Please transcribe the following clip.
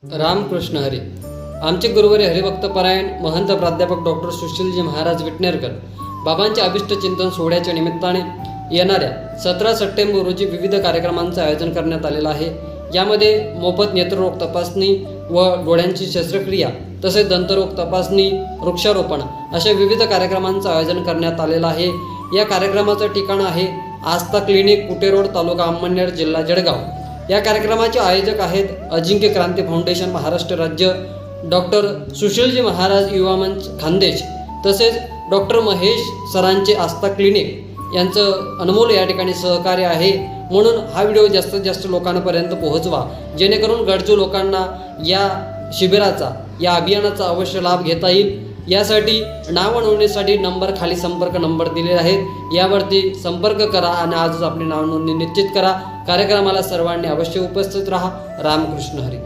रामकृष्ण हरी. आमचे गुरुवारी हरिभक्त परायण महंत प्राध्यापक डॉक्टर सुशीलजी महाराज विटनेरकर बाबांच्या अभिष्ट चिंतन सोहळ्याच्या निमित्ताने येणाऱ्या 17 सप्टेंबर रोजी विविध कार्यक्रमांचं आयोजन करण्यात आलेलं आहे. यामध्ये मोफत नेत्ररोग तपासणी व डोळ्यांची शस्त्रक्रिया तसेच दंतरोग तपासणी, वृक्षारोपण अशा विविध कार्यक्रमांचं आयोजन करण्यात आलेलं आहे. या कार्यक्रमाचं ठिकाण आहे आस्था क्लिनिक, कुटे रोड, तालुका अंमळनेर, जिल्हा जळगाव. या कार्यक्रमाचे आयोजक आहेत अजिंक्य क्रांती फाउंडेशन महाराष्ट्र राज्य, डॉक्टर सुशीलजी महाराज युवा मंच खानदेश तसेच डॉक्टर महेश सरांचे आस्था क्लिनिक यांचं अनमोल या ठिकाणी सहकार्य आहे. म्हणून हा व्हिडिओ जास्तीत जास्त लोकांपर्यंत पोहोचवा, जेणेकरून गरजू लोकांना या शिबिराचा, या अभियानाचा अवश्य लाभ घेता येईल. यासाठी नाव नोंदणीसाठी नंबर खाली संपर्क नंबर दिलेले आहेत, यावरती संपर्क करा आणि आजच आपली नाव नोंदणी निश्चित करा. कार्यक्रमाला सर्वांनी अवश्य उपस्थित राहा. रामकृष्ण हरी.